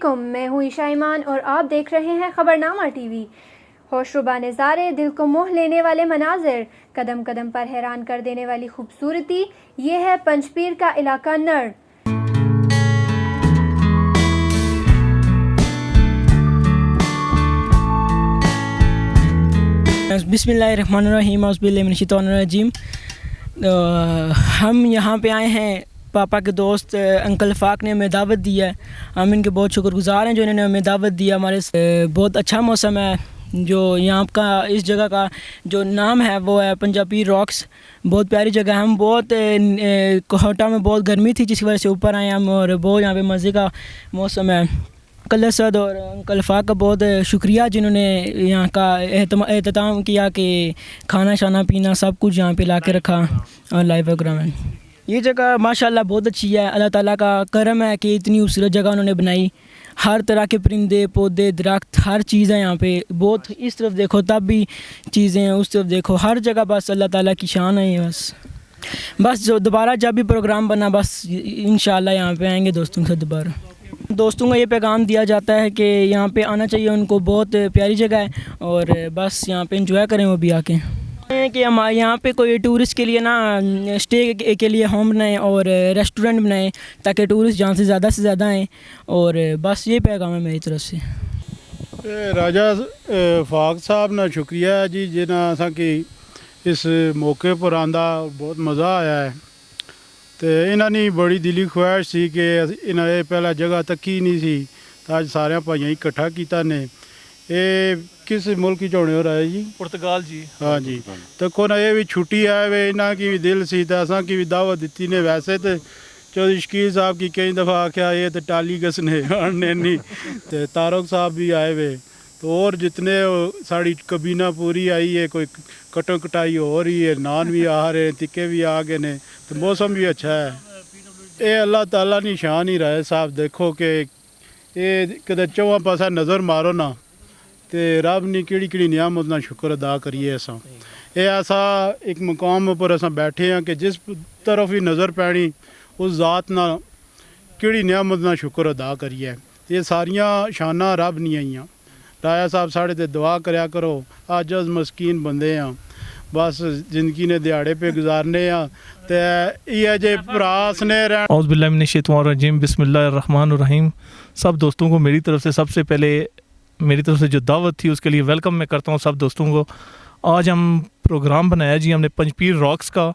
अस्सलामुअलैकुम, मैं हूँ ईशा ईमान और आप देख रहे हैं खबरनामा टीवी। होशरुबा नज़ारे, दिल को मोह लेने वाले मनाजिर, कदम कदम पर हैरान कर देने वाली खूबसूरती, ये है पंजपीर का इलाका नर। बिस्मिल्लाहिर्रहमानिर्रहीम औज़ुबिल्लाहिमिनश्शैतानिर्रजीम। हम यहाँ पे आए हैं, पापा के दोस्त अंकल फ़ाक ने हमें दावत दिया है। हम इनके बहुत शुक्रगुज़ार हैं जो इन्होंने हमें दावत दिया। हमारे बहुत अच्छा मौसम है। जो यहाँ का इस जगह का जो नाम है वो है पंजापीर रॉक्स। बहुत प्यारी जगह है। हम बहुत कोहटा में बहुत गर्मी थी जिसकी वजह से ऊपर आए हम, और बहुत यहाँ पे मज़े का मौसम है। अंकल असद और अंकल फ़ाक का बहुत शुक्रिया जिन्होंने यहाँ का एहतमाम किया कि खाना शाना पीना सब कुछ यहाँ पे ला के रखा और लाइव प्रोग्राम है। ये जगह माशाल्लाह बहुत अच्छी है। अल्लाह ताला का करम है कि इतनी खूबसूरत जगह उन्होंने बनाई। हर तरह के परिंदे पौधे दरख्त हर चीज़ है यहाँ पे। बहुत इस तरफ देखो तब भी चीज़ें हैं, उस तरफ देखो, हर जगह बस अल्लाह ताला की शान है। बस जो दोबारा जब भी प्रोग्राम बना बस इंशाल्लाह यहाँ पे आएंगे दोस्तों के साथ दोबारा। दोस्तों को ये पैगाम दिया जाता है कि यहाँ पे आना चाहिए उनको। बहुत प्यारी जगह है और बस यहाँ पे एंजॉय करें वो भी आके। कि हमारे यहाँ पे कोई टूरिस्ट के लिए ना स्टे के लिए होम बनाएं और रेस्टोरेंट बनाएं ताकि टूरिस्ट जहाँ से ज़्यादा आएँ। और बस ये पैगाम है मेरी तरफ से। राजा फ़ाक साहब ना शुक्रिया जी जिन्हें असा कि इस मौके पर आंदा बहुत मज़ा आया है। तो इन्होंने बड़ी दिली ख्वाहिश सी कि इन्हें पहला जगह तकी नहीं सी, तो अज सारे भाइयों इकट्ठा किया ने। ये किस मुल्क च होने हो रहा है जी? पुर्तगाल जी। हाँ जी। तो को ना ये भी छुट्टी आए वे, इन्हों की भी दिल सी, तो असा की भी दावत दी ने। वैसे तो चौधरी शकील साहब की कई दफ़ा आख्या ये तो टाली कसने आने नहीं, तो तारक साहब भी आए वे। तो और जितने साड़ी कबीना पूरी आई है, कोई कटो कटाई हो रही है, नान भी आ रहे हैं, तिक्के भी आ गए ने, तो मौसम भी अच्छा है। ये अल्लाह ताला की शान ही रहा है साहब। देखो कि ये कदे चौहां पासा नज़र मारो ना तो रब ने किड़ी किड़ी नियामत ना शुक्र अदा करिए। असा ये ऐसा एक मुकाम पर असा बैठे हैं कि जिस तरफ ही नज़र पैनी उस ज़ात ना किड़ी नियामत ना शुक्र अदा करिए। ये सारिया शाना रब नहीं आईयां। राजा साहब साढ़े ते दुआ करया करो, अज अस मस्कीन बंदे हाँ, बस जिंदगी ने दिहाड़े पे गुजारने आ। तो ये जे भरास ने औज़ बिल्लाहि मिनश शैतानिर रजीम, बिस्मिल्लाहिर रहमानिर रहीम। सब दोस्तों को मेरी तरफ से सबसे पहले मेरी तरफ से जो दावत थी उसके लिए वेलकम मैं करता हूँ सब दोस्तों को। आज हम प्रोग्राम बनाया जी हमने पंजपीर रॉक्स का।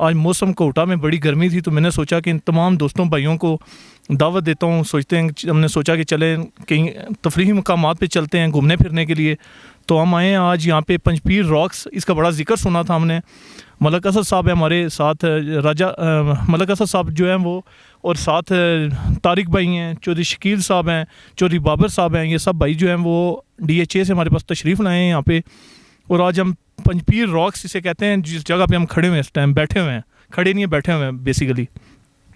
आज मौसम कोटा में बड़ी गर्मी थी तो मैंने सोचा कि इन तमाम दोस्तों भाइयों को दावत देता हूँ। सोचते हैं, हमने सोचा कि चलें कहीं तफरीही मकामात पे चलते हैं घूमने फिरने के लिए। तो हम आए हैं आज यहाँ पे पंजपीर रॉक्स। इसका बड़ा जिक्र सुना था हमने। मलक असद साहब है हमारे साथ, राजा मलक असद साहब जो हैं वो, और साथ तारिक भाई हैं, चौधरी शकील साहब हैं, चौधरी बाबर साहब हैं। ये सब भाई जो हैं वो DHA से हमारे पास तशरीफ़ लाए हैं यहाँ पे। और आज हम पंजपीर रॉक्स इसे कहते हैं जिस जगह पे हम खड़े हुए हैं इस टाइम, बैठे हुए हैं, खड़े नहीं है बैठे हुए हैं बेसिकली।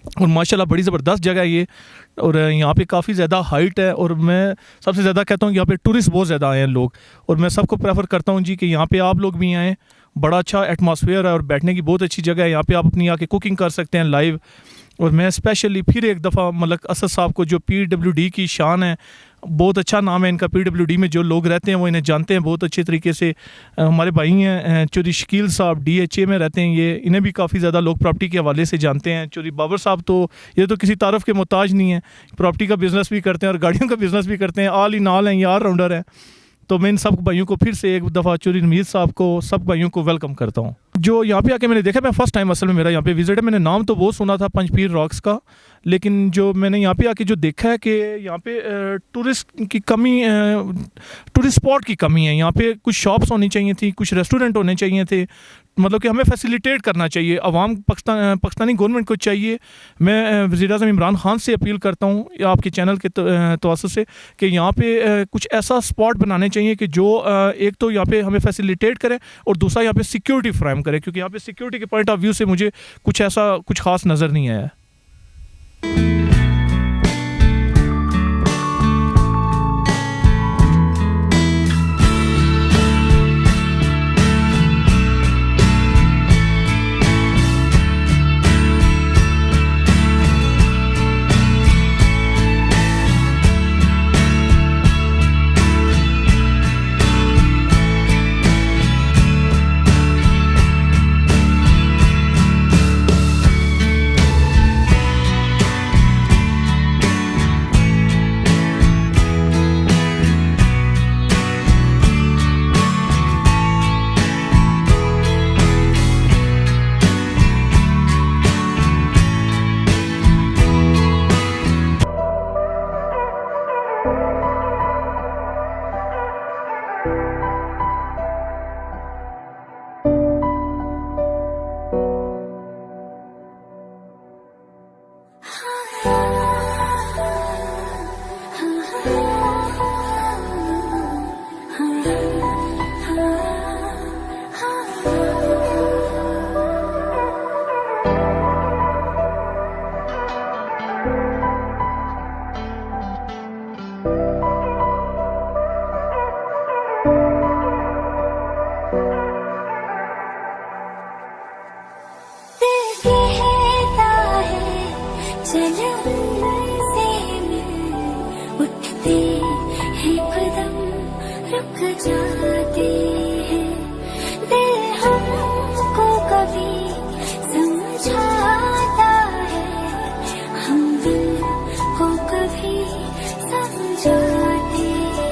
और माशाल्लाह बड़ी ज़बरदस्त जगह है ये। और यहाँ पे काफ़ी ज़्यादा हाइट है। और मैं सबसे ज़्यादा कहता हूँ कि यहाँ पे टूरिस्ट बहुत ज़्यादा आए हैं लोग। और मैं सबको प्रेफर करता हूँ जी कि यहाँ पे आप लोग भी आएँ। बड़ा अच्छा एटमॉस्फेयर है और बैठने की बहुत अच्छी जगह है। यहाँ पे आप अपनी आके कुकिंग कर सकते हैं लाइव। और मैं स्पेशली फिर एक दफ़ा मलक असद साहब को, जो PWD की शान है, बहुत अच्छा नाम है इनका। PWD में जो लोग रहते हैं वो इन्हें जानते हैं बहुत अच्छे तरीके से। हमारे भाई हैं चौधरी शकील साहब, DHA में रहते हैं ये, इन्हें भी काफ़ी ज़्यादा लोग प्रॉपर्टी के हवाले से जानते हैं। चौधरी बाबर साहब तो ये तो किसी तारफ़ के मोहताज नहीं है, प्रॉपर्टी का बिज़नेस भी करते हैं और गाड़ियों का बिज़नेस भी करते हैं। ऑल इन ऑल हैं, ये ऑल राउंडर हैं। तो मैं इन सब भाइयों को फिर से एक दफ़ा, चौधरी नमीर साहब को, सब भाइयों को वेलकम करता हूँ। जो यहाँ पे आके मैंने देखा, मैं फ़र्स्ट टाइम असल में मेरा यहाँ पे विज़िट है। मैंने नाम तो बहुत सुना था पंजपीर रॉक्स का, लेकिन जो मैंने यहाँ पे आके जो देखा है कि यहाँ पे टूरिस्ट की कमी, टूरिस्ट स्पॉट की कमी है। यहाँ पे कुछ शॉप्स होनी चाहिए थी, कुछ रेस्टोरेंट होने चाहिए थे। मतलब कि हमें फैसिलिटेट करना चाहिए। अवाम पाकिस्तानी गवर्नमेंट को चाहिए। मैं वज़ीर-ए-आज़म इमरान खान से अपील करता हूँ आपके चैनल के तवज्जुह से कि यहाँ पे कुछ ऐसा स्पॉट बनाने चाहिए कि जो एक तो यहाँ पे हमें फैसिलिटेट करे और दूसरा यहाँ पे सिक्योरिटी फ्राहम करे, क्योंकि यहाँ पे सिक्योरिटी के पॉइंट ऑफ व्यू से मुझे कुछ ऐसा कुछ ख़ास नज़र नहीं आया। जाते हैं, दिल हमको कभी समझाता है, हम दिल को कभी समझाते हैं।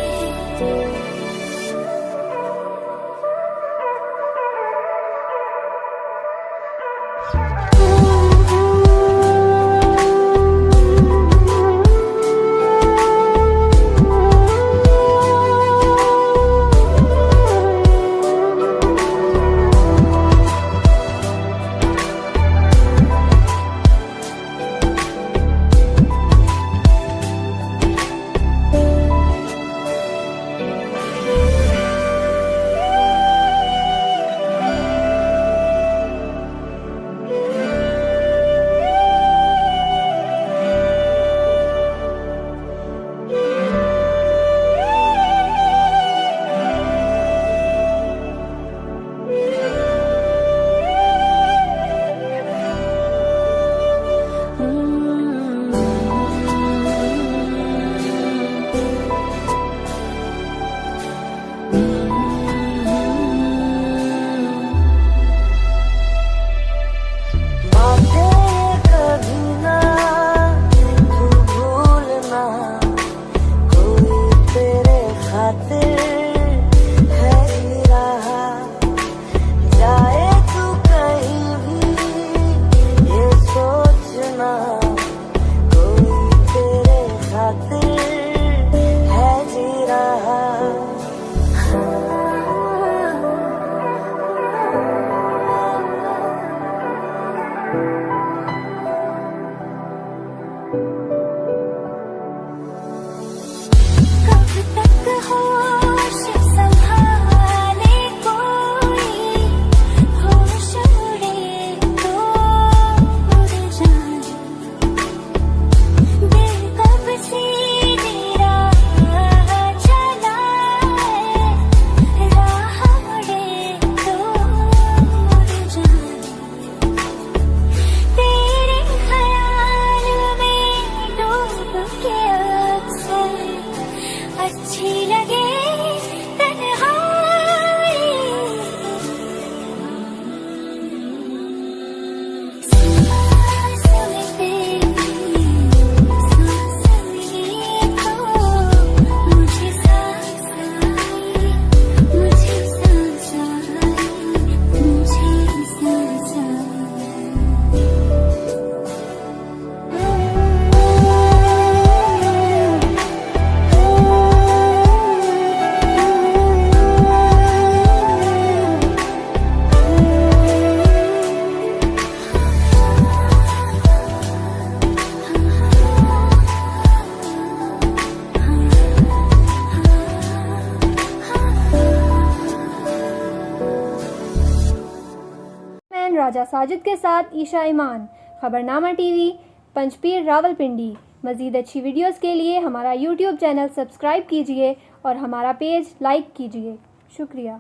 राजा साजिद के साथ ईशा ईमान। खबरनामा टीवी, पंचपीर, रावलपिंडी। मज़ीद अच्छी वीडियोस के लिए हमारा यूट्यूब चैनल सब्सक्राइब कीजिए और हमारा पेज लाइक कीजिए। शुक्रिया।